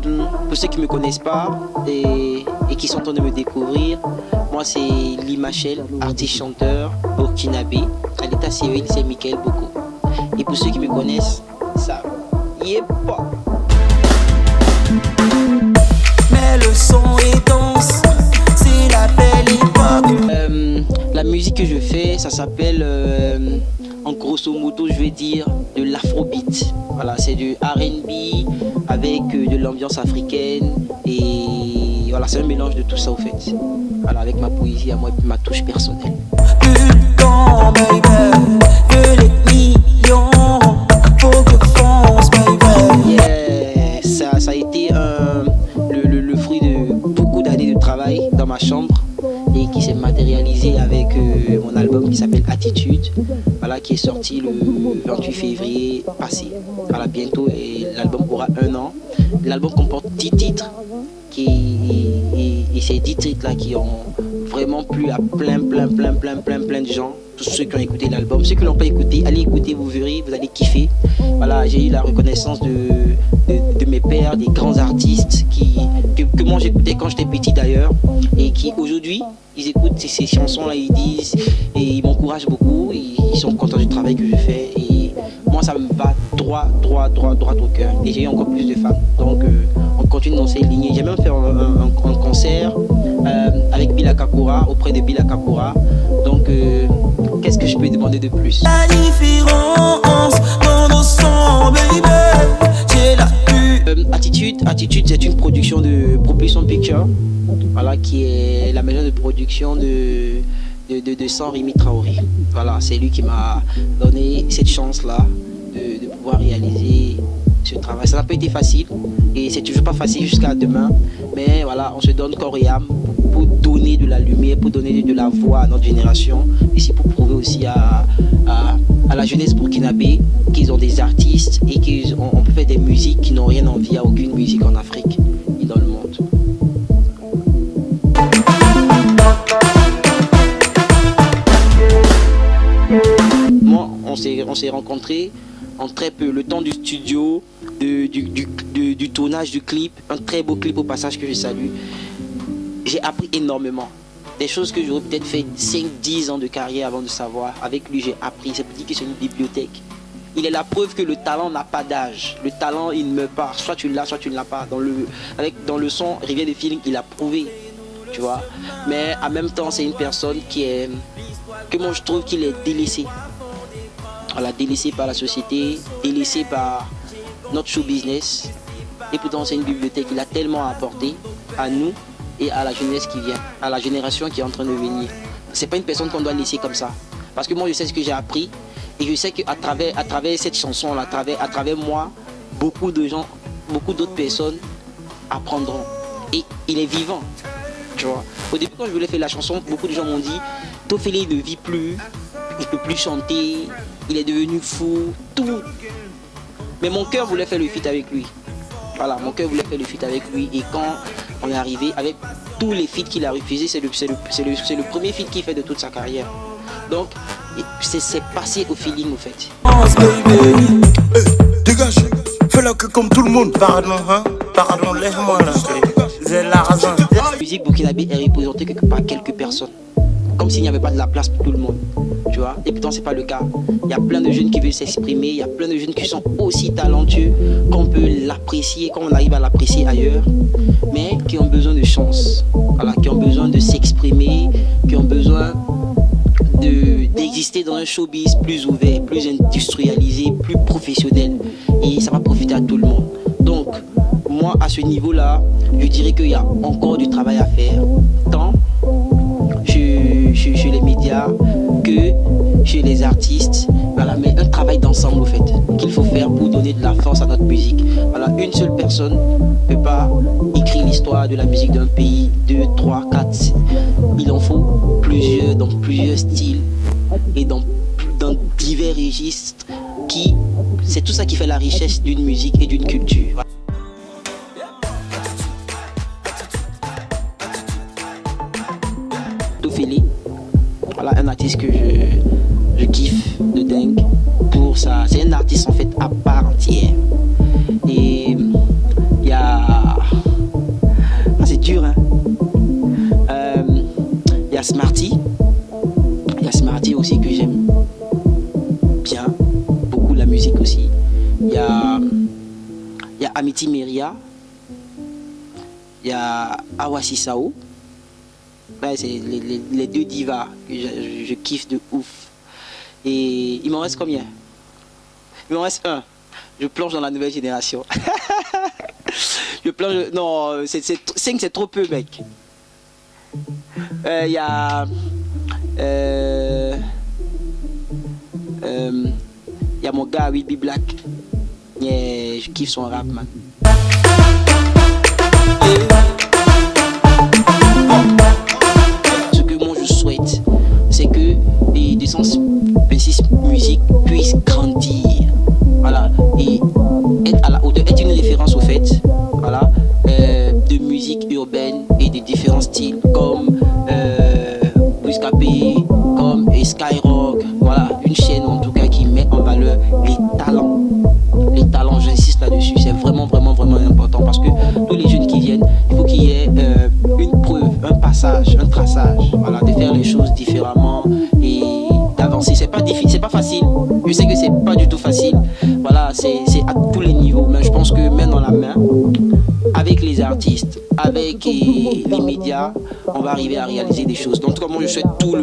pour ceux qui ne me connaissent pas et qui sont en train de me découvrir, moi c'est Limachel, artiste chanteur burkinabé. À l'état civil, c'est Michael Boko. Et pour ceux qui me connaissent, ça y est pas. Mais le son est dense, c'est la belle époque. La musique que je fais, ça s'appelle, en grosso modo, je vais dire, de l'afrobeat. Voilà, c'est du R&B avec de l'ambiance africaine et voilà, c'est un mélange de tout ça au fait. Voilà, avec ma poésie à moi et ma touche personnelle. Putain, baby, que les millions, faut que fonce, baby. Yeah, ça a été le fruit de beaucoup d'années de travail dans ma chambre et qui s'est matérialisé avec mon album qui s'appelle Attitude, voilà, qui est sorti le 28 février passé. Voilà, bientôt, et l'album aura 1 an. L'album comporte 10 titres et ces 10 titres là qui ont vraiment plu à plein de gens. Tous ceux qui ont écouté l'album, ceux qui ne l'ont pas écouté, allez écouter, vous verrez, vous allez kiffer. Voilà, j'ai eu la reconnaissance de mes pères, des grands artistes que moi j'écoutais quand j'étais petit d'ailleurs, et qui aujourd'hui ils écoutent ces chansons là, ils disent et ils m'encouragent beaucoup, et ils sont contents du travail que je fais, et moi ça me va droit au cœur, et j'ai eu encore plus de fans. Donc on continue dans ces lignes. J'ai même fait un concert avec Bila Kakura, auprès de Bila Kakura. Donc qu'est-ce que je peux demander de plus? La différence dans nos sons, baby, j'ai la Attitude, c'est une production de Propulsion Picture, voilà, qui est la maison de production de San Remi Traoré. Voilà, c'est lui qui m'a donné cette chance-là de pouvoir réaliser ce travail. Ça n'a pas été facile et c'est toujours pas facile jusqu'à demain, mais voilà, on se donne corps et âme pour donner de la lumière, pour donner de la voix à notre génération, et c'est pour prouver aussi à la jeunesse burkinabé qu'ils ont des artistes et qu'on peut faire des musiques qui n'ont rien envie à aucune musique en Afrique et dans le monde. Moi, on s'est rencontrés en très peu, le temps du studio, du tournage du clip, un très beau clip au passage que je salue. J'ai appris énormément. Des choses que j'aurais peut-être fait 5-10 ans de carrière avant de savoir. Avec lui, j'ai appris. C'est pour dire que c'est une bibliothèque. Il est la preuve que le talent n'a pas d'âge. Le talent, il ne meurt pas. Soit tu l'as, soit tu ne l'as pas. Dans le son Rivière des Feelings, il a prouvé. Tu vois. Mais en même temps, c'est une personne que moi je trouve qu'il est délaissé. Voilà, délaissé par la société, délaissé par notre show business. Et pourtant, c'est une bibliothèque. Il a tellement apporté à nous et à la jeunesse qui vient, à la génération qui est en train de venir. C'est pas une personne qu'on doit laisser comme ça. Parce que moi, je sais ce que j'ai appris. Et je sais qu'à travers cette chanson, à travers moi, beaucoup de gens, beaucoup d'autres personnes apprendront. Et il est vivant. Tu vois. Au début, quand je voulais faire la chanson, beaucoup de gens m'ont dit Tofele, il ne vit plus, il ne peut plus chanter, il est devenu fou, tout. Mais mon cœur voulait faire le feat avec lui. Voilà, mon cœur voulait faire le feat avec lui. Et quand on est arrivé, avec tous les feats qu'il a refusés, c'est le premier feat qu'il fait de toute sa carrière. Donc, c'est passé au feeling, au fait. Dégage, fais-la que comme tout le monde. Pardon, laisse-moi là. C'est l'argent. La musique burkinabé est représentée par quelques personnes. Comme s'il n'y avait pas de la place pour tout le monde. Tu vois? Et pourtant, c'est pas le cas. Il y a plein de jeunes qui veulent s'exprimer. Il y a plein de jeunes qui sont aussi talentueux qu'on peut l'apprécier, qu'on arrive à l'apprécier ailleurs. Mais qui ont besoin de chance. Voilà, qui ont besoin de s'exprimer, qui ont besoin d'exister dans un showbiz plus ouvert, plus industrialisé, plus professionnel. Et ça va profiter à tout le monde. Donc, moi, à ce niveau-là, je dirais qu'il y a encore du travail à faire. Tant chez les médias que chez les artistes. Voilà, mais un travail d'ensemble, au fait, qu'il faut faire pour donner de la force à notre musique. Voilà, une seule personne ne peut pas écrire l'histoire de la musique d'un pays, 2, 3, 4. Il en faut plusieurs, dans plusieurs styles et dans divers registres. C'est tout ça qui fait la richesse d'une musique et d'une culture. Voilà. Tofele, voilà un artiste que je kiffe de dingue pour ça. C'est un artiste en fait à part entière. Et il y a Smarty. Il y a Smarty aussi que j'aime bien. Beaucoup la musique aussi. Il y a Amity Meria. Il y a Awasi Sao. Ouais, c'est les deux divas que je kiffe de ouf. Et il m'en reste combien? Il m'en reste un. Je plonge dans la nouvelle génération. Je plonge... Non, 5 c'est trop peu, mec. Il y a... y a mon gars, Will Be Black. Yeah, je kiffe son rap, man. Ce que moi je souhaite, c'est que les 226 musiques puissent grandir. Voilà, et être à la hauteur, être une référence au fait, voilà, de musique urbaine et de différents styles comme Buscapé, comme Skyrock. Voilà, une chaîne en tout cas qui met en valeur les talents. Les talents, j'insiste là-dessus, c'est vraiment important parce que tous les jeunes qui viennent, il faut qu'il y ait une preuve, un passage, un traçage, voilà, de faire les choses différemment et d'avancer. C'est pas difficile, c'est pas facile. Je sais que c'est pas du tout facile. Voilà, c'est à tous les niveaux, mais je pense que main dans la main, avec les artistes, avec les médias, on va arriver à réaliser des choses. Donc, en tout cas, moi, je souhaite tout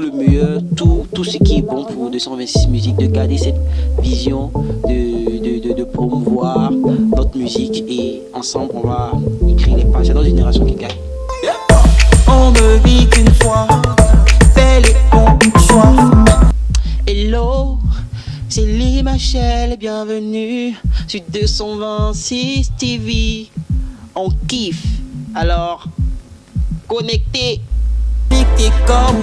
le meilleur, tout ce qui est bon pour 226 musiques, de garder cette vision, de promouvoir notre musique et ensemble, on va écrire les pages. C'est notre génération qui gagne. On ne vit qu'une fois, fais les bons choix. Hello, c'est Lee Machel, bienvenue sur 226 TV. On kiffe, alors connecté. Pique tes corps.